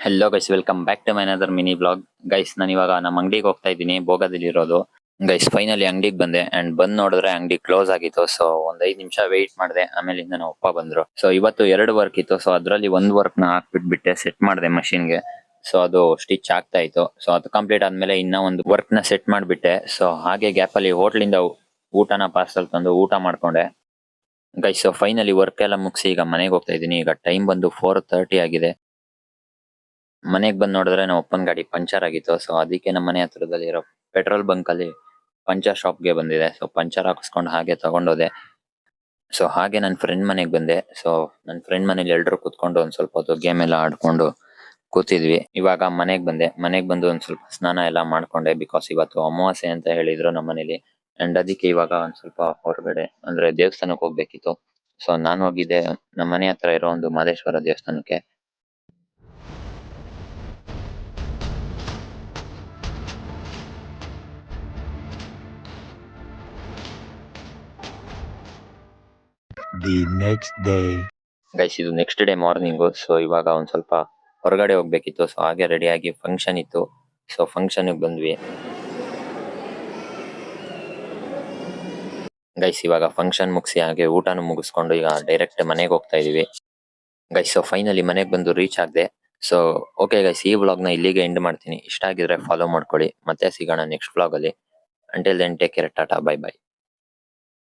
Hello guys, welcome back to my another mini blog. Guys, ನಾನು ಇವಾಗ ನಮ್ಮ ಅಂಗಡಿಗೆ ಹೋಗ್ತಾ ಇದ್ದೀನಿ, ಭೋಗದಲ್ಲಿ ಇರೋದು. ಗೈಸ್, ಫೈನಲಿ ಅಂಗಡಿಗೆ ಬಂದೆ ಅಂಡ್ ಬಂದ್ ನೋಡಿದ್ರೆ ಅಂಗಡಿ ಕ್ಲೋಸ್ ಆಗಿತ್ತು. ಸೊ ಒಂದ್ 5 ನಿಮಿಷ ವೆಯ್ಟ್ ಮಾಡಿದೆ. ಆಮೇಲಿಂದ ನಮ್ಮ ಅಪ್ಪ ಬಂದ್ರು. ಸೊ ಇವತ್ತು 2 ವರ್ಕ್ ಇತ್ತು. ಸೊ ಅದ್ರಲ್ಲಿ ಒಂದು ವರ್ಕ್ ನ ಹಾಕ್ಬಿಟ್ಬಿಟ್ಟೆ, ಸೆಟ್ ಮಾಡಿದೆ ಮಷಿನ್ಗೆ. ಸೊ ಅದು ಸ್ಟಿಚ್ ಆಗ್ತಾ ಇತ್ತು. ಸೊ ಅದು ಕಂಪ್ಲೀಟ್ ಆದ್ಮೇಲೆ ಇನ್ನ ಒಂದು ವರ್ಕ್ ನ ಸೆಟ್ ಮಾಡ್ಬಿಟ್ಟೆ. ಸೊ ಹಾಗೆ ಗ್ಯಾಪ್ ಅಲ್ಲಿ ಹೋಟ್ಲಿಂದ ಊಟನ ಪಾರ್ಸಲ್ ತಂದು ಊಟ ಮಾಡ್ಕೊಂಡೆ. ಗೈಸ್, ಸೊ ಫೈನಲಿ ವರ್ಕ್ ಎಲ್ಲ ಮುಗಿಸಿ ಈಗ ಮನೆಗೆ ಹೋಗ್ತಾ ಇದ್ದೀನಿ. ಈಗ ಟೈಮ್ ಬಂದು 4:30 ಆಗಿದೆ. ಮನೆಗ್ ಬಂದ್ ನೋಡಿದ್ರೆ ನಮ್ಮ ಅಪ್ಪನ ಗಾಡಿ ಪಂಚರ್ ಆಗಿತ್ತು. ಸೊ ಅದಕ್ಕೆ ನಮ್ಮ ಮನೆ ಹತ್ರದಲ್ಲಿ ಇರೋ ಪೆಟ್ರೋಲ್ ಬಂಕ್ ಅಲ್ಲಿ ಪಂಚರ್ ಶಾಪ್ ಗೆ ಬಂದಿದೆ. ಸೊ ಪಂಚರ್ ಹಾಕಿಸ್ಕೊಂಡು ಹಾಗೆ ತಗೊಂಡೋದೆ. ಸೊ ಹಾಗೆ ನನ್ನ ಫ್ರೆಂಡ್ ಮನೆಗ್ ಬಂದೆ. ಸೊ ನನ್ನ ಫ್ರೆಂಡ್ ಮನೇಲಿ ಎಲ್ರು ಕುತ್ಕೊಂಡು ಒಂದ್ ಸ್ವಲ್ಪ ಹೊತ್ತು ಗೇಮ್ ಎಲ್ಲ ಆಡ್ಕೊಂಡು ಕೂತಿದ್ವಿ. ಇವಾಗ ಮನೆಗ್ ಬಂದೆ. ಮನೆಗ್ ಬಂದು ಒಂದ್ ಸ್ವಲ್ಪ ಸ್ನಾನ ಎಲ್ಲ ಮಾಡ್ಕೊಂಡೆ. ಬಿಕಾಸ್ ಇವತ್ತು ಅಮಾವಾಸ್ಯೆ ಅಂತ ಹೇಳಿದ್ರು ನಮ್ಮ ಮನೇಲಿ. ಅಂಡ್ ಅದಕ್ಕೆ ಇವಾಗ ಒಂದ್ ಸ್ವಲ್ಪ ಹೊರಗಡೆ ಅಂದ್ರೆ ದೇವಸ್ಥಾನಕ್ಕೆ ಹೋಗ್ಬೇಕಿತ್ತು. ಸೊ ನಾನು ಹೋಗಿದ್ದೆ ನಮ್ಮ ಮನೆ ಹತ್ರ ಇರೋ ಒಂದು ಮಹದೇಶ್ವರ ದೇವಸ್ಥಾನಕ್ಕೆ. The next day. ಗೈಸ್, ಇದು ನೆಕ್ಸ್ಟ್ ಡೇ ಮಾರ್ನಿಂಗು. ಸೊ ಇವಾಗ ಒಂದ್ ಸ್ವಲ್ಪ ಹೊರಗಡೆ ಹೋಗ್ಬೇಕಿತ್ತು. ಸೊ ಹಾಗೆ ರೆಡಿ ಆಗಿ ಫಂಕ್ಷನ್ ಇತ್ತು. ಸೊ ಫಂಕ್ಷನ್ ಬಂದ್ವಿ. ಗೈಸ್, ಇವಾಗ ಫಂಕ್ಷನ್ ಮುಗಿಸಿ ಹಾಗೆ ಊಟನು ಮುಗಿಸ್ಕೊಂಡು ಈಗ ಡೈರೆಕ್ಟ್ ಮನೆಗೆ ಹೋಗ್ತಾ ಇದೀವಿ. ಗೈಸ್, ಸೊ ಫೈನಲಿ ಮನೆಗೆ ಬಂದು ರೀಚ್ ಆಗದೆ. ಸೊ ಓಕೆ ಗೈಸ್, ಈ ವ್ಲಾಗ್ ನ ಇಲ್ಲಿಗೆ ಎಂಡ್ ಮಾಡ್ತೀನಿ. ಇಷ್ಟ ಆಗಿದ್ರೆ ಫಾಲೋ ಮಾಡ್ಕೊಳ್ಳಿ. ಮತ್ತೆ ಸಿಗೋಣ ನೆಕ್ಸ್ಟ್ ವ್ಲಾಗ್ ಅಲ್ಲಿ. Until then take care, tata, bye by.